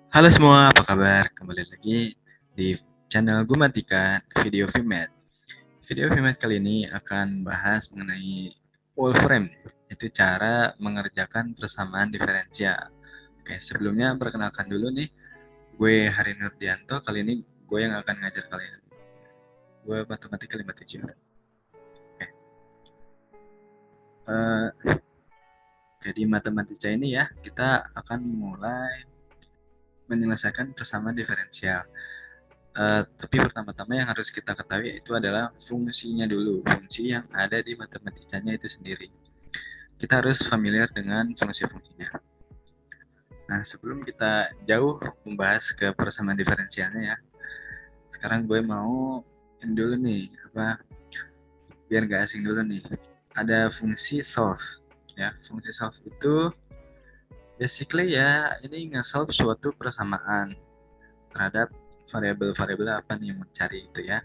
Halo semua, apa kabar? Kembali lagi di channel Gumatika Video Vmed. Video Vmed kali ini akan bahas mengenai Wolfram, itu cara mengerjakan persamaan diferensial. Oke, sebelumnya perkenalkan dulu nih, gue Hari Nurdianto. Kali ini gue yang akan ngajar kalian. Gue matematika 57. Oke, jadi matematika ini ya, kita akan mulai menyelesaikan persamaan diferensial. Tapi pertama-tama yang harus kita ketahui itu adalah fungsinya dulu, fungsi yang ada di matematikanya itu sendiri. Kita harus familiar dengan fungsi-fungsinya. Nah, sebelum kita jauh membahas ke persamaan diferensialnya ya, sekarang gue mau ini dulu nih, biar gak asing dulu nih. Ada fungsi solve, ya. Fungsi solve itu basically ya, ini nge-solve suatu persamaan terhadap variabel-variabel apa nih yang mencari itu ya.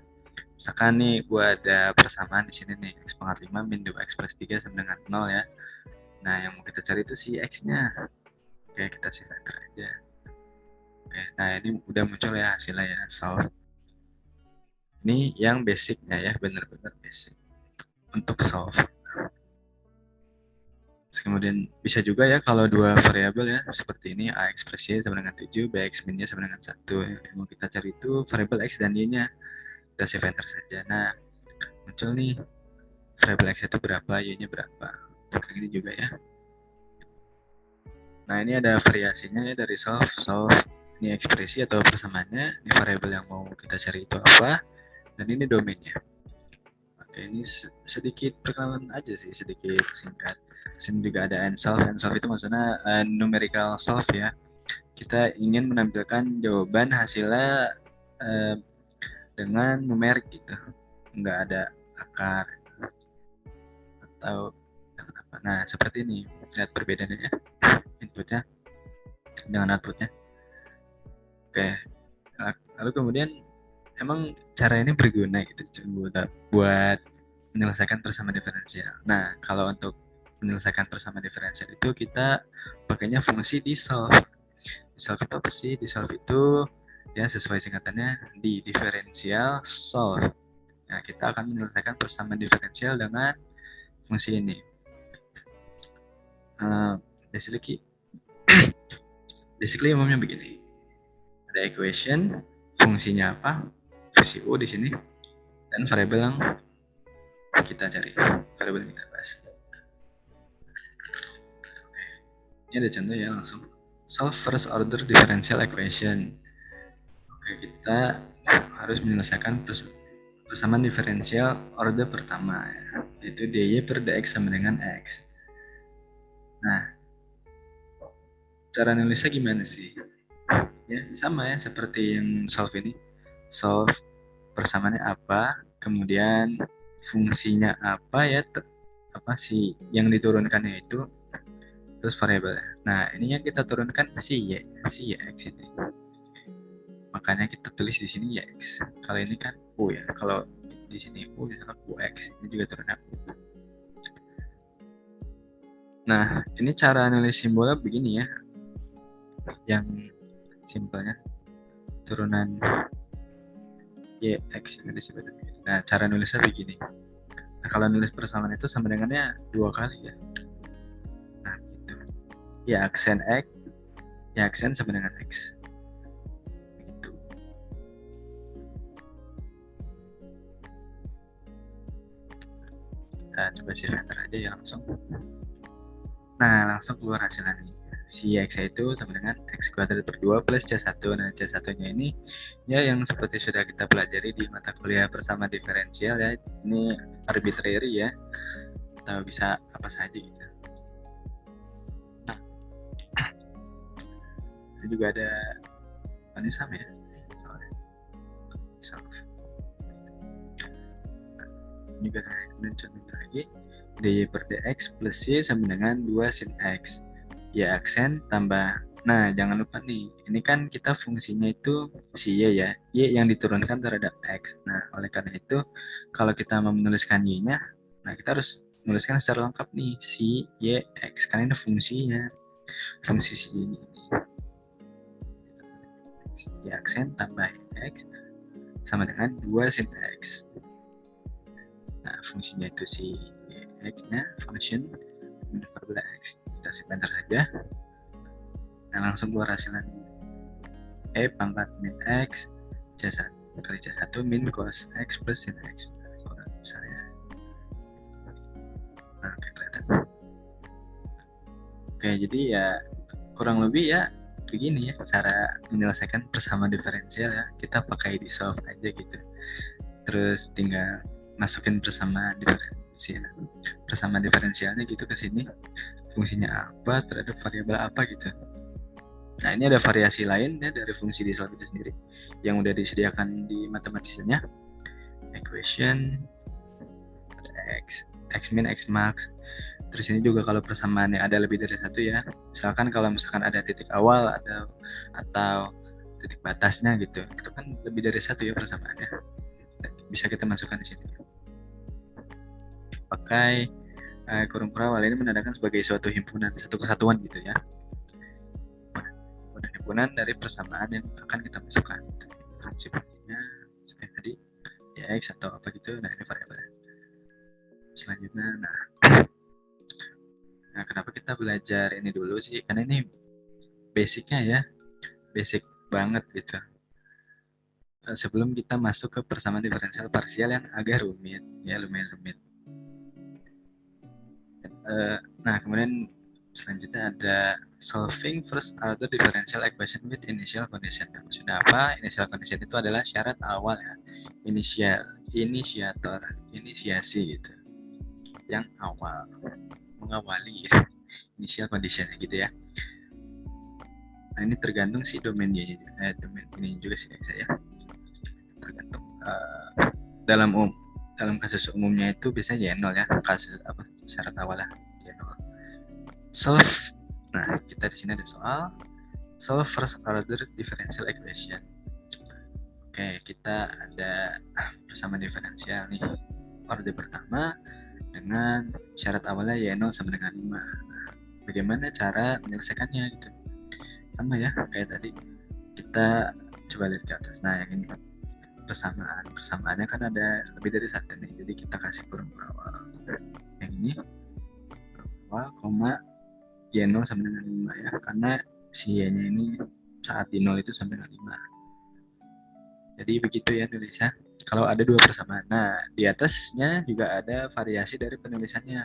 Misalkan nih gue ada persamaan di sini nih, x pangkat 5 min 2x plus 3 sama dengan 0 ya. Nah, yang mau kita cari itu si x-nya. Oke, kita save enter aja. Oke, nah ini udah muncul ya hasilnya ya, solve. Ini yang basicnya ya, bener-bener basic untuk solve. Terus kemudian bisa juga ya kalau dua variabel ya, seperti ini ax plus y sama dengan 7, bx min-nya sama dengan 1. Yang mau kita cari itu variabel x dan y-nya. Kita save enter saja. Nah, muncul nih variabel x itu berapa, y-nya berapa. Kayak gini juga ya. Nah, ini ada variasinya ya dari solve. Solve ini ekspresi atau persamaannya, ini variabel yang mau kita cari itu apa, dan ini domainnya. Oke, ini sedikit perkenalan aja sih, sedikit singkat. Sini juga ada nsolve. Nsolve itu maksudnya numerical solve ya. Kita ingin menampilkan jawaban hasilnya dengan numerik gitu, nggak ada akar atau apa. Nah, seperti ini. Lihat perbedaannya, inputnya dengan outputnya. Oke, lalu kemudian emang cara ini berguna gitu buat menyelesaikan persamaan diferensial. Nah, kalau untuk menyelesaikan persamaan diferensial itu kita pakainya fungsi di solve. Di solve itu apa sih? Di solve itu ya sesuai singkatannya di diferensial solve. Nah, kita akan menyelesaikan persamaan diferensial dengan fungsi ini. Uh, basically, basically umumnya begini. Ada equation, fungsinya apa? Fungsi U di sini dan variabel yang kita cari, variabel yang kita bahas. Ini ada contoh ya, langsung solve first order differential equation. Oke, kita harus menyelesaikan persamaan diferensial order pertama ya, yaitu dy per dx sama dengan x. Nah, cara nulisnya gimana sih? Ya, sama ya seperti yang solve ini. Solve persamaannya apa, kemudian fungsinya apa ya, apa sih yang diturunkannya itu, terus variabel. Nah, ini yang kita turunkan si y x ini. Makanya kita tulis di sini y x. Kalau ini kan u ya. Kalau di sini u, misalkan u x, ini juga turunnya u. Nah, ini cara nulis simbolnya begini ya. Yang simpelnya turunan y x ini disebut. Nah, cara nulisnya begini. Nah, kalau nulis persamaan itu sama dengannya dua kali ya. Nah, gitu. Ya aksen x, ya aksen sama dengan x. Gitu. Kita coba save enter aja ya langsung. Nah, langsung keluar hasilnya nih. Si x itu sama dengan x kuadrat per 2 plus c1. Nah, c1-nya ini ya yang seperti sudah kita pelajari di mata kuliah persamaan diferensial ya. Ini arbitrary ya. Atau bisa apa saja gitu. Nah, ini juga ada ini sama ya. Ini juga contoh lagi. dy per dx plus y sama dengan 2 sin x. Y aksen tambah. Nah, jangan lupa nih, ini kan kita fungsinya itu si y ya, y yang diturunkan terhadap x. Nah, oleh karena itu, kalau kita mau menuliskan y-nya, nah kita harus menuliskan secara lengkap nih, si y x, karena ini fungsinya, fungsi si ini. X. Y aksen tambah X sama dengan 2 sin X. Nah, fungsinya itu si X-nya, function min variabel X. Kita simpan saja. Nah, langsung keluar hasilnya. E pangkat min X C1 kali C1 min cos X plus sin X. Misalnya. Nah, oke, kelihatan. Oke, jadi ya kurang lebih ya begini ya cara menyelesaikan persamaan diferensial ya. Kita pakai di solve aja gitu. Terus tinggal masukin persamaan diferensialnya gitu ke sini. Fungsinya apa terhadap variabel apa gitu. Nah, ini ada variasi lain ya dari fungsi di solve itu sendiri yang udah disediakan di matematisanya. Equation X, X min, X max. Terus ini juga kalau persamaannya ada lebih dari satu ya. Misalkan kalau misalkan ada titik awal atau titik batasnya gitu, itu kan lebih dari satu ya persamaannya. Bisa kita masukkan di sini. Pakai kurung perawal ini menandakan sebagai suatu himpunan, satu kesatuan gitu ya. Himpunan dari persamaan yang akan kita masukkan. Fungsi-fungsinya seperti tadi ya X atau apa gitu. Nah, ini variabelnya. Selanjutnya, nah kenapa kita belajar ini dulu sih? Karena ini basicnya ya, basic banget gitu. Sebelum kita masuk ke persamaan diferensial parsial yang agak rumit, ya lumayan rumit. Nah, kemudian selanjutnya ada solving first order differential equation with initial condition. Nah, maksudnya apa? Initial condition itu adalah syarat awal ya, inisiator, inisiasi gitu, yang awal, mengawali ya, initial condition gitu ya. Nah, ini tergantung si domainnya, domain ini juga sih saya. Tergantung dalam kasus umumnya itu biasanya Y0 ya, kasus apa syarat awal lah Y0. Solve. Nah, kita di sini ada soal solve first order differential equation. Oke, kita ada persamaan diferensial nih. Order pertama dengan syarat awalnya Y0 sama dengan 5. Nah, bagaimana cara menyelesaikannya gitu. Sama ya, kayak tadi. Kita coba lihat ke atas. Nah, yang ini persamaannya kan ada lebih dari satu nih, jadi kita kasih kurung awal. Yang ini awal, koma Y0 sama dengan 5 ya, karena si Y-nya ini saat di 0 itu sampai dengan 5. Jadi begitu ya nulisnya. Kalau ada dua persamaan. Nah, di atasnya juga ada variasi dari penulisannya.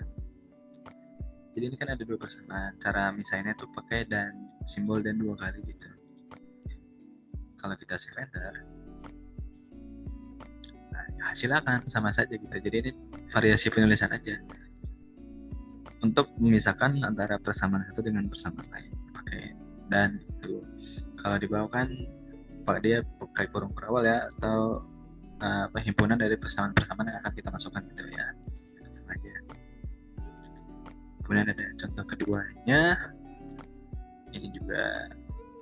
Jadi ini kan ada dua persamaan. Cara misalnya tuh pakai dan simbol dan 2 kali gitu. Kalau kita save enter, nah hasilnya akan sama saja gitu. Jadi ini variasi penulisan aja. Untuk memisahkan antara persamaan satu dengan persamaan lain. Pakai dan itu. Kalau di bawah kan Pak dia pakai kurung perawal ya, atau himpunan dari persamaan-persamaan yang akan kita masukkan gitu ya. Sama aja. Kemudian ada contoh keduanya, ini juga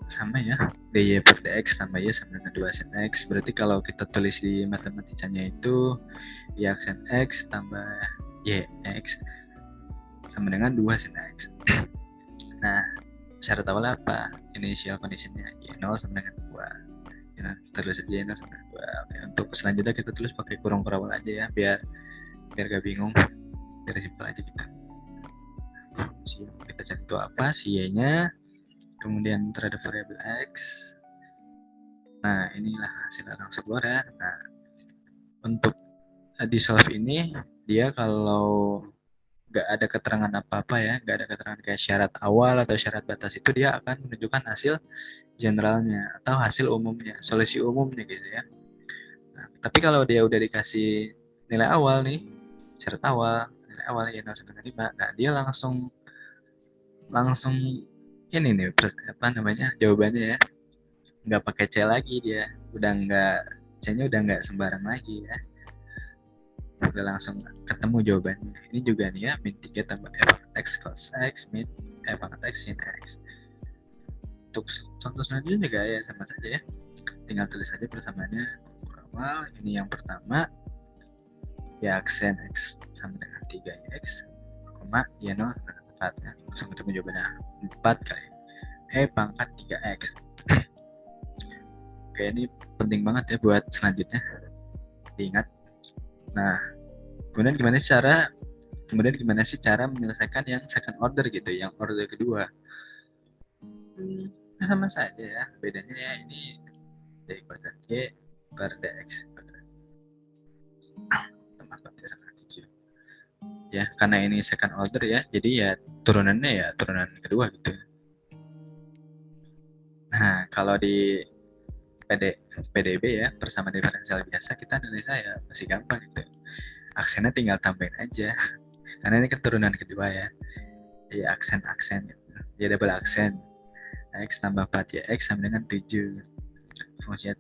sama ya, dy per dx tambah y sama dengan 2 sin x. Berarti kalau kita tulis di matematikanya itu y aksen x tambah y x sama dengan 2 sin x. Nah, syarat awal apa? Initial conditionnya y0 sama dengan 2. Ya, terus aja y0 sama dengan 2. Oke, untuk selanjutnya kita tulis pakai kurung perawal aja ya, biar gak bingung, biar simpel aja gitu. Kita cari itu apa, si y-nya, kemudian terhadap variabel x. Nah, inilah hasilnya langsung keluar ya. Nah, untuk di solve ini dia kalau nggak ada keterangan apa-apa ya, nggak ada keterangan kayak syarat awal atau syarat batas, itu dia akan menunjukkan hasil generalnya atau hasil umumnya, solusi umumnya gitu ya. Nah, tapi kalau dia udah dikasih nilai awal nih, syarat awal, nilai awal ya 0 sampai 5, nah dia langsung ini nih apa namanya jawabannya ya, nggak pakai C lagi, dia udah nggak, C-nya udah nggak sembarang lagi ya, udah langsung ketemu jawabannya. Ini juga nih ya, min 3 tambah f x cos x min f x sin x. Untuk contoh selanjutnya juga ya sama saja ya, tinggal tulis saja persamaannya. Awal ini yang pertama ya aksen x sama dengan 3x, koma y0 sama dengan 4 ya, langsung ketemu jawabannya 4 kali e pangkat 3x. Oke, ini penting banget ya buat selanjutnya diingat. Nah, kemudian gimana sih cara menyelesaikan yang second order gitu, yang order kedua? Nah, sama saja ya, bedanya ya ini d kuadrat y per dx kuadrat tambah 4 sama 7 ya, karena ini second order ya, jadi ya turunannya ya turunan kedua gitu. Nah, kalau di PDB ya, persamaan diferensial biasa, kita analisa ya masih gampang gitu. Aksennya tinggal tambahin aja. Karena ini keturunan kedua ya. Jadi aksen-aksen gitu. Ya double aksen. X tambah 4 ya X sama dengan 7. Fungsi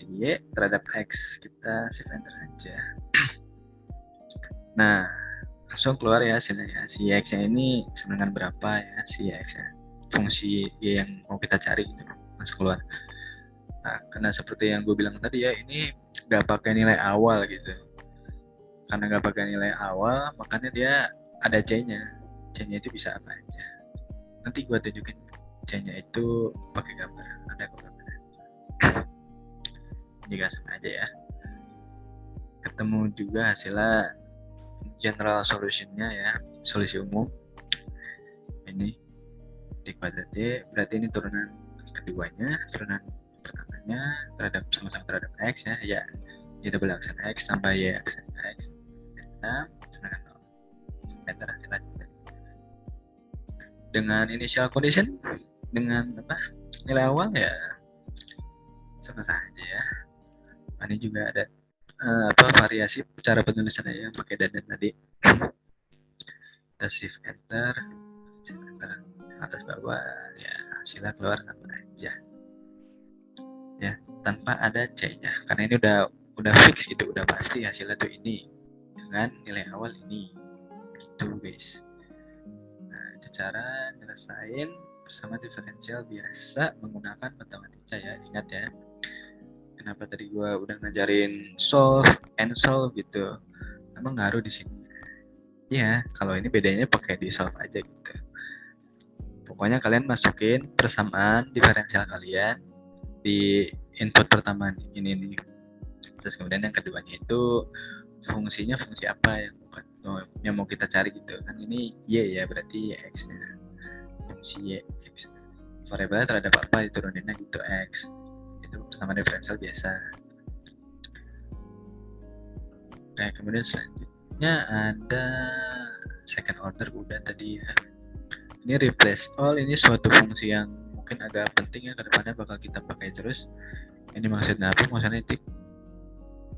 Y terhadap X. Kita shift enter aja. Nah, langsung keluar ya hasilnya ya. Si X-nya ini sama dengan berapa ya si X-nya. Fungsi Y yang mau kita cari gitu. Langsung keluar. Nah, karena seperti yang gue bilang tadi ya, ini nggak pakai nilai awal gitu. Karena nggak pakai nilai awal, makanya dia ada C-nya. C-nya itu bisa apa aja. Nanti gue tunjukin C-nya itu pakai gambar. Ada kok gambar. Jika sama aja ya. Ketemu juga hasilnya general solution-nya ya, solusi umum. Ini D kuadrat D, berarti ini turunan keduanya, turunan pertamanya terhadap sama-sama terhadap X ya, ya double aksen X tambah Y aksen X. Nah, enter hasilnya. Dengan initial condition, dengan apa nilai awal ya sama saja ya. Ini juga ada variasi cara penulisannya yang pakai dan tadi. Kita shift enter atas bawah ya, hasilnya keluar sama aja ya, tanpa ada C-nya, karena ini udah fix gitu, udah pasti hasilnya tuh ini dengan nilai awal ini gitu guys. Nah, itu cara nyelesain bersama diferensial biasa menggunakan matematika ya. Ingat ya, kenapa tadi gua udah ngajarin solve and solve gitu, emang ngaruh di sini ya. Kalau ini bedanya pakai di solve aja gitu. Pokoknya kalian masukin persamaan diferensial kalian di input pertama ini nih. Terus kemudian yang keduanya itu fungsinya fungsi apa yang mau kita cari gitu kan. Ini Y ya, berarti X-nya. Fungsi Y, X. Variabel terhadap apa dituruninnya gitu X. Itu persamaan diferensial biasa. Oke, kemudian selanjutnya ada second order udah tadi ya. Ini replace all, ini suatu fungsi yang mungkin agak penting ya, kedepannya bakal kita pakai terus. Ini maksudnya apa? Maksudnya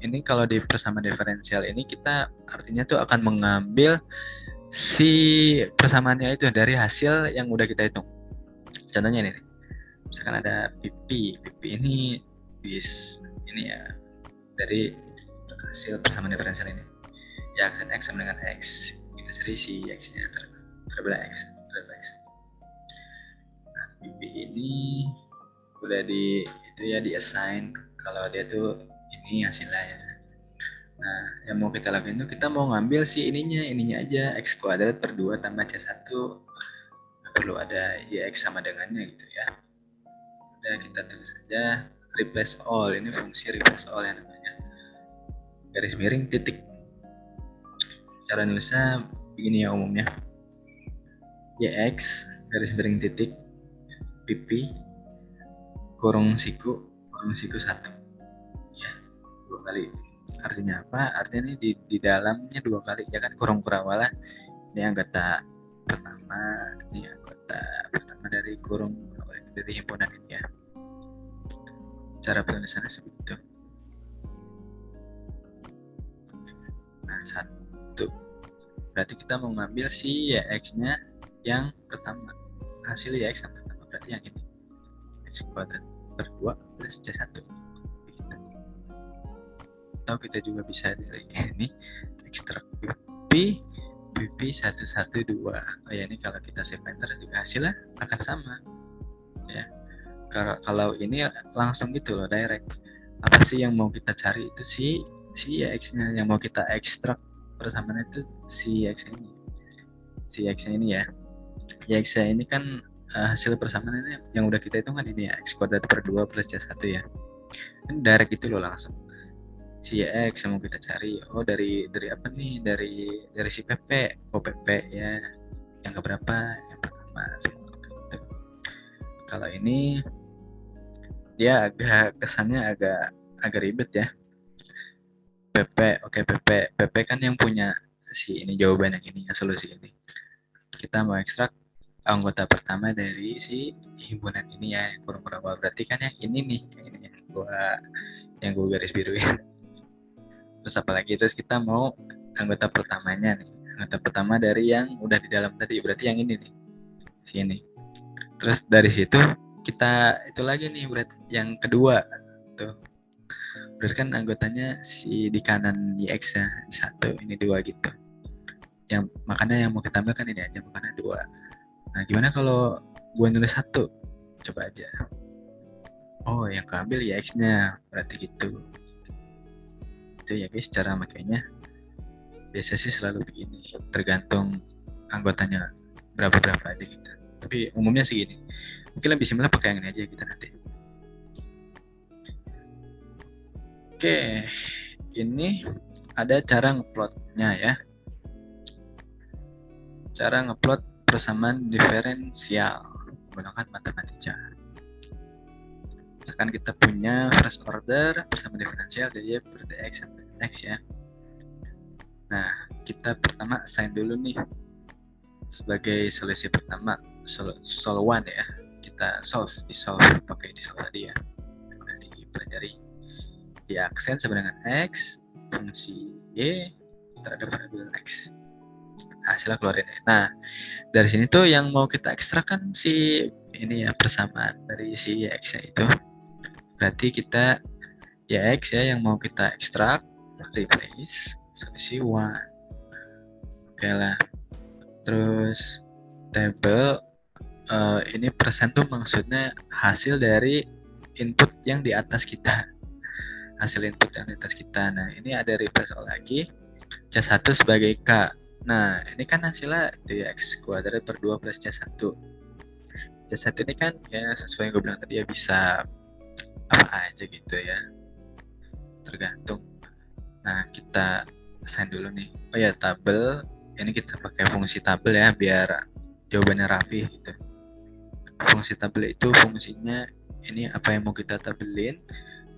ini kalau di persamaan diferensial ini kita artinya tuh akan mengambil si persamaannya itu dari hasil yang udah kita hitung. Contohnya ini, misalkan ada PP ini ini ya dari hasil persamaan diferensial ini. Ya, aksen X sama dengan X. Kita cari si X-nya terbelah X. Nah, PP ini udah itu ya di assign kalau dia tuh ini hasilnya ya. Nah, yang mau kita lakukan itu kita mau ngambil si ininya aja X kuadrat per 2 tambah C1. Nggak perlu ada YX sama dengannya gitu ya. Udah, kita tulis saja replace all. Ini fungsi replace all yang namanya garis miring titik. Cara nulisnya begini ya umumnya. YX garis miring titik PP kurung siku 1 ya, 2 kali. Artinya apa? Artinya ini di dalamnya 2 kali ya kan, kurung kurawala. Ini anggota pertama, ini anggota pertama dari kurung dari himpunan ini ya. Cara penulisannya seperti itu. Nah, 1 berarti kita mau ngambil si YX-nya yang pertama. Hasil YX yang pertama berarti yang ini. X kuadrat per 2 plus C1. Begitu. Atau kita juga bisa dari ini ekstrak PP 112. Oh ya, ini kalau kita save enter juga hasilnya akan sama. Ya. Kalau ini langsung gitu loh, direct. Apa sih yang mau kita cari itu si X-nya yang mau kita ekstrak persamaan itu si X ini. Si X-nya ini ya. Y X-nya ini kan hasil persamaan ini yang udah kita hitung kan ini ya, x kuadrat per 2 plus c1 ya. Kan direct gitu loh langsung. Si x yang mau kita cari, oh dari apa nih? Dari si PP. Oh PP ya. Yang keberapa? Yang pertama. Gitu. Kalau ini dia agak kesannya agak ribet ya. PP, oke PP kan yang punya si ini jawaban yang ini, ya, solusi ini. Kita mau ekstrak anggota pertama dari si himpunan ini ya, yang kurang berapa, berarti kan yang ini nih, yang ini yang gua garis biruin. Terus apalagi, terus kita mau anggota pertamanya nih, anggota pertama dari yang udah di dalam tadi, berarti yang ini nih, si ini. Terus dari situ kita itu lagi nih, berarti yang kedua tuh, berarti kan anggotanya si di kanan di X ya, satu ini dua gitu. Yang makanya yang mau kita ambil kan ini aja, makanya dua. Nah gimana kalau gue nulis satu, coba aja. Oh yang keambil ya X-nya, berarti gitu. Itu ya guys cara makanya. Biasa sih selalu begini, tergantung anggotanya berapa aja gitu. Tapi umumnya sih gini. Mungkin lebih simpel pakai yang ini aja kita nanti. Oke, ini ada cara ngeplotnya ya. Cara ngeplot persamaan diferensial menggunakan matematika. Misalkan kita punya first order persamaan diferensial dy per dx sampai x ya. Nah, kita pertama assign dulu nih sebagai solusi pertama, sol 1 ya. Kita di solve pakai di solve tadi ya. Udah dipelajari. Di aksen sama dengan x, fungsi y terhadap variabel x. Hasilnya keluarin. Nah, dari sini tuh yang mau kita ekstrak kan si ini ya, persamaan dari si x-nya itu. Berarti kita ya x ya yang mau kita ekstrak, replace solusi 1. Oke lah. Terus table ini persen tuh maksudnya hasil dari input yang di atas kita. Hasil input yang di atas kita. Nah, ini ada replace lagi. C1 sebagai K. Nah, ini kan hasilnya dx kuadrat per 2 plus C1. C1 ini kan ya sesuai yang gue bilang tadi ya, bisa apa aja gitu ya. Tergantung. Nah, kita assign dulu nih. Oh ya, tabel. Ini kita pakai fungsi tabel ya, biar jawabannya rapi gitu. Fungsi tabel itu fungsinya ini apa yang mau kita tabelin.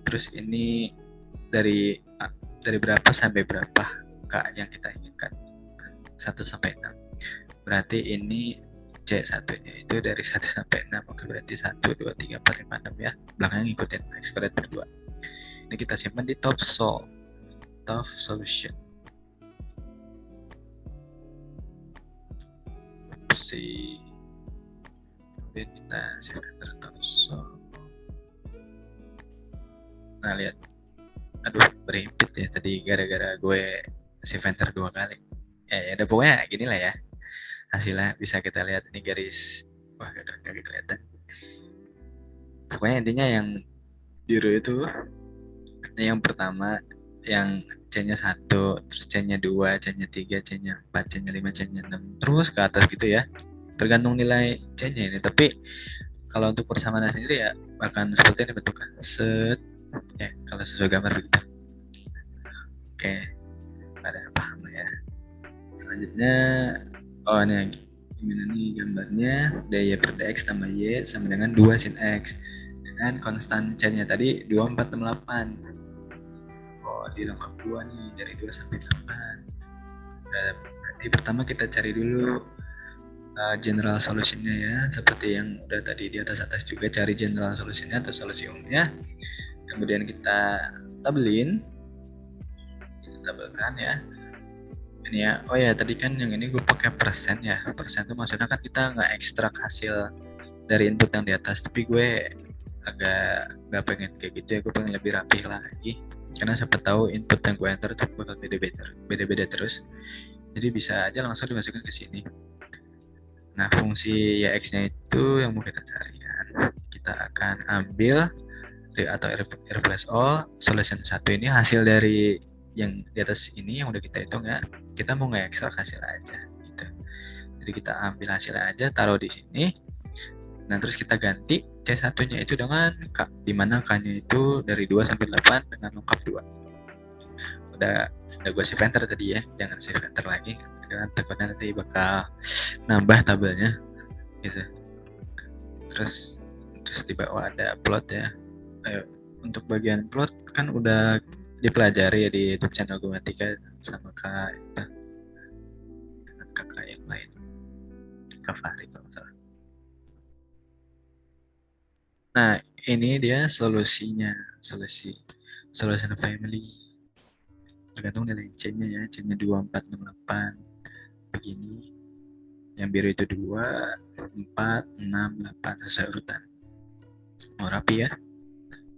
Terus ini dari berapa sampai berapa K yang kita inginkan. 1 sampai 6. Berarti ini C1-nya itu dari 1 sampai 6. Oke, berarti 1, 2, 3, 4, 5, 6 ya. Belakangnya ngikutin x kuadrat per 2. Ini kita simpan di top solution. Opsi. Kemudian kita simpan di top solve. Nah, lihat. Aduh, berimpit ya tadi gara-gara gue save enter 2 kali. Ya udah pokoknya gini lah ya. Hasilnya bisa kita lihat ini garis, wah kagak kelihatan. Pokoknya intinya yang biru itu yang pertama, yang C-nya 1, terus C-nya 2, C-nya 3, C-nya 4, C-nya 5, C-nya 6, terus ke atas gitu ya. Tergantung nilai C-nya ini. Tapi kalau untuk persamaan sendiri ya akan seperti ini bentuknya. Set. Ya, kalau sesuai gambar begitu. Oke. Ada paham ya. Selanjutnya, oh ini gimana nih gambarnya, dy per dx tambah y sama dengan 2 sin x dengan konstan c-nya tadi 2, 4, 6, 8. Oh dilengkap 2 nih dari 2 sampai 8. Berarti pertama kita cari dulu general solutionnya ya, seperti yang udah tadi di atas juga, cari general solutionnya atau solusi umumnya. Kemudian kita tabelkan ya. Ini ya, oh ya tadi kan yang ini gue pakai persen ya. Persen itu maksudnya kan kita nggak ekstrak hasil dari input yang di atas, tapi gue agak nggak pengen kayak gitu ya, gue pengen lebih rapih lagi, karena siapa tahu input yang gue enter itu bakal beda-beda terus, jadi bisa aja langsung dimasukin ke sini. Nah, fungsi ya x-nya itu yang mau kita cari kan. Kita akan ambil atau replace all solution 1 ini hasil dari yang di atas ini yang udah kita hitung ya. Kita mau nge-ekstrak hasil aja gitu. Jadi kita ambil hasilnya aja, taruh di sini. Nah, terus kita ganti C1-nya itu dengan K, di mana K-nya itu dari 2 sampai 8 dengan lengkap 2. Udah gue save enter tadi ya, jangan save enter lagi karena takutnya nanti bakal nambah tabelnya gitu. Terus di bawah ada plot ya. Ayo, untuk bagian plot kan udah dipelajari ya di YouTube channel gue Matika sama kak itu dengan kakak yang lain, Kak Fahri kalau nggak salah. Nah, ini dia solusinya, solution family. Tergantung nilai C-nya ya, C-nya 2, 4, 6, 8 begini. Yang biru itu 2, 4, 6, 8 sesuai urutan. Mau rapi ya.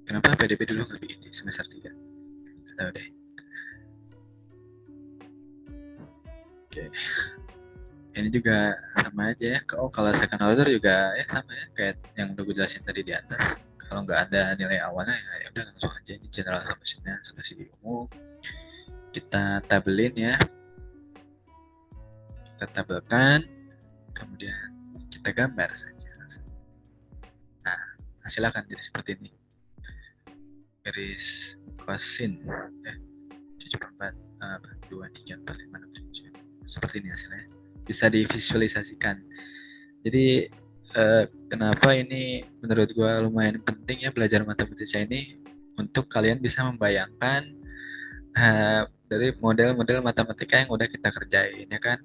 Kenapa PDP dulu nggak begini semester 3? Nggak tahu deh. Oke. Ini juga sama aja ya. Oh, kalau second order juga ya sama ya kayak yang udah gue jelasin tadi di atas. Kalau nggak ada nilai awalnya ya udah langsung aja ini general solutionnya, solusi umum. Kita tabelin ya. Kita tabelkan, kemudian kita gambar saja. Nah, hasil akan jadi seperti ini. Garis kosin ya. 7/4 2 3 4 5 6 7. Seperti ini hasilnya. Bisa divisualisasikan. Jadi kenapa ini menurut gue lumayan penting ya belajar matematika ini untuk kalian bisa membayangkan dari model-model matematika yang udah kita kerjain ya kan.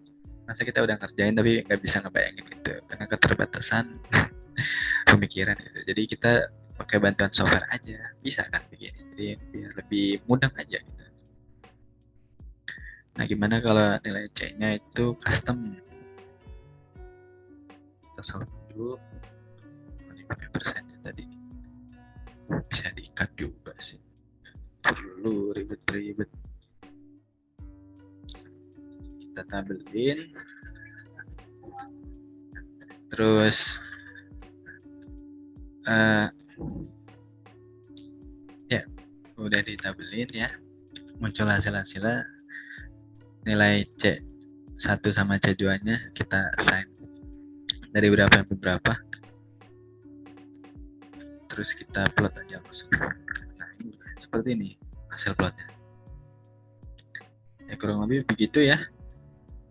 Masa kita udah ngerjain tapi nggak bisa ngebayangin itu karena keterbatasan pemikiran gitu. Jadi kita pakai bantuan software aja bisa kan begini. Jadi biar lebih mudah aja gitu. Nah, gimana kalau nilai C-nya itu custom? Kita solve dulu. Ini pakai persennya tadi. Bisa diikat juga sih. Perlu ribet-ribet. Kita tabelin. Terus ya udah ditabelin ya. Muncul hasil-hasilnya. Nilai C1 sama C2-nya kita assign dari berapa sampai berapa. Terus kita plot aja langsung. Nah, ini seperti ini hasil plotnya. Ya kurang lebih begitu ya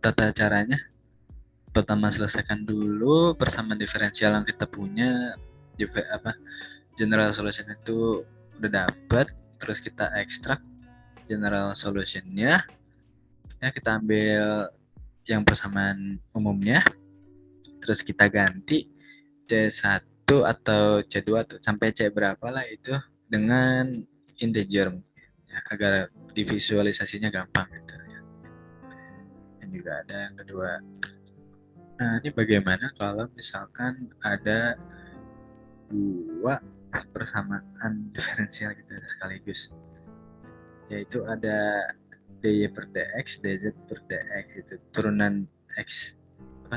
tata caranya. Pertama selesaikan dulu persamaan diferensial yang kita punya, general solution itu udah dapat, terus kita ekstrak general solutionnya ya, kita ambil yang persamaan umumnya, terus kita ganti C1 atau C2 sampai C berapa lah itu dengan integer ya, agar divisualisasinya gampang gitu ya. Dan juga ada yang kedua. Nah, ini bagaimana kalau misalkan ada dua persamaan diferensial gitu sekaligus, yaitu ada dy per dx, dz per dx itu turunan x,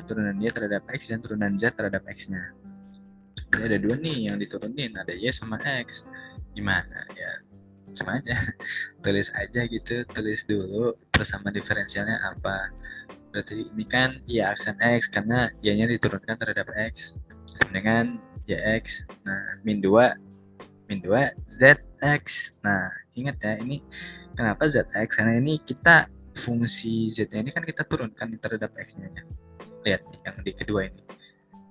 turunan y terhadap x dan turunan z terhadap x-nya. Jadi ada dua nih yang diturunin, ada y sama x. Gimana ya? Sama aja, tulis aja gitu, tulis dulu persamaan diferensialnya apa. Berarti ini kan ya aksen x karena y-nya diturunkan terhadap x sama dengan yx. Nah, min 2 zx. Nah, ingat ya ini kenapa zx? Karena ini kita fungsi z-nya ini kan kita turunkan terhadap x-nya ya. Lihat nih yang di kedua ini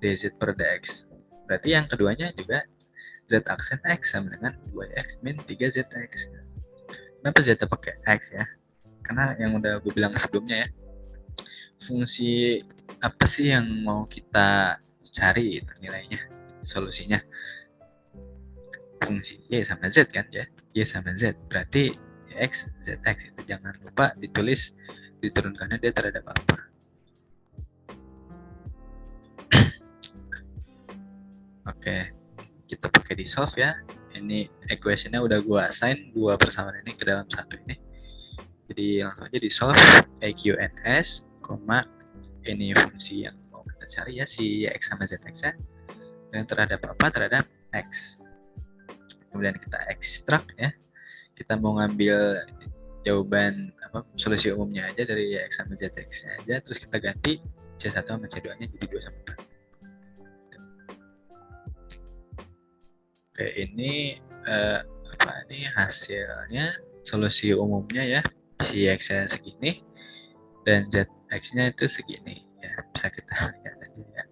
dz per dx. Berarti yang keduanya juga z aksen x sama dengan 2x min 3zx. Kenapa z pakai x ya? Karena yang udah gue bilang sebelumnya ya, fungsi apa sih yang mau kita cari itu nilainya, solusinya. Fungsi y sama z kan ya, y sama z berarti x zx itu jangan lupa ditulis diturunkannya dia terhadap apa. Oke, kita pakai di solve ya. Ini equationnya udah gue assign dua persamaan ini ke dalam satu ini. Jadi langsung aja di solve EQNS, ini fungsi yang mau kita cari ya, si x sama zx ya. Dan terhadap apa? Terhadap x. Kemudian kita ekstrak ya. Kita mau ngambil jawaban solusi umumnya aja dari x sama zx aja, terus kita ganti C1 sama C2-nya jadi 2 sama 4. Oke, ini ini hasilnya solusi umumnya ya. Si X-nya segini dan ZX-nya itu segini ya, bisa kita lihat aja ya.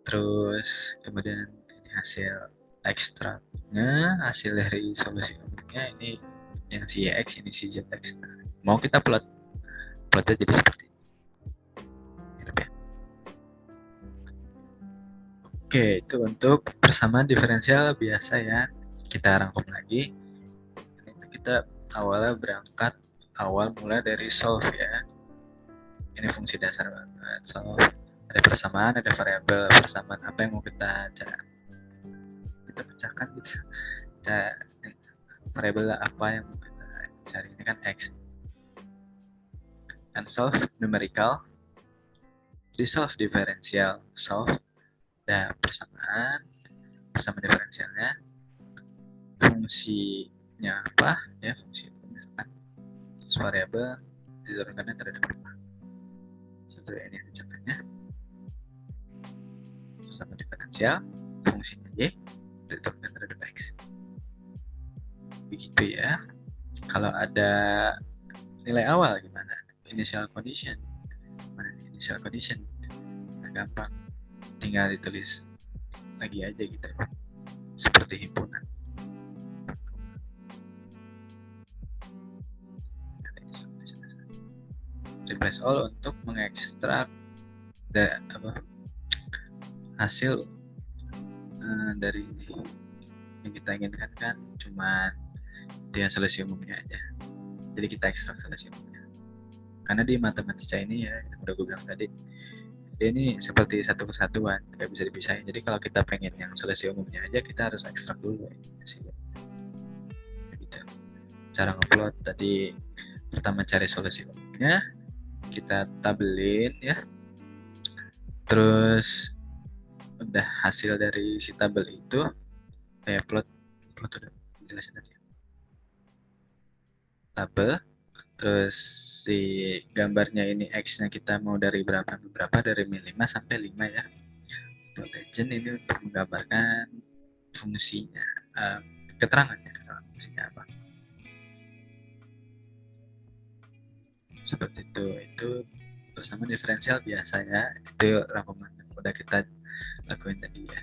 Terus kemudian ini hasil ekstraknya, hasil dari solusi umumnya ini yang si X, ini si ZX. Nah, mau kita plotnya jadi seperti ini. Mirip ya. Oke, itu untuk persamaan diferensial biasa ya. Kita rangkum lagi. Ini kita awalnya berangkat awal mulai dari solve ya. Ini fungsi dasar banget. Solve. Ada persamaan, ada variabel. Persamaan apa yang mau kita pecahkan gitu. Kita variabel apa yang mau kita cari, ini kan X. And solve numerical. Di solve diferensial. Solve. Dan persamaan diferensialnya. Fungsinya apa ya, fungsi misalkan variabel diturunkannya terhadap apa, sesuai ini contohnya. Sama diferensial, fungsinya y diturunkan terhadap x. Begitu ya. Kalau ada nilai awal gimana? Initial condition. Mana initial condition? Nah, gampang. Tinggal ditulis lagi aja gitu. Seperti himpunan. Replace all untuk mengekstrak hasil dari ini. Yang kita inginkan kan cuma dia solusi umumnya aja. Jadi kita ekstrak solusi umumnya. Karena di matematika ini ya, yang udah gue bilang tadi, dia ini seperti satu kesatuan, nggak bisa dipisahin. Jadi kalau kita pengen yang solusi umumnya aja, kita harus ekstrak dulu. Gitu. Cara ngeplot tadi, pertama cari solusi umumnya, kita tabelin ya. Terus udah hasil dari si tabel itu, kayak plot udah jelasin tadi. Tabel, terus si gambarnya ini X-nya kita mau dari berapa ke berapa, dari min 5 sampai 5 ya. Untuk legend ini untuk menggambarkan fungsinya, keterangannya fungsinya apa. Seperti itu bersama diferensial biasanya, itu rangkuman yang udah kita lakuin tadi ya.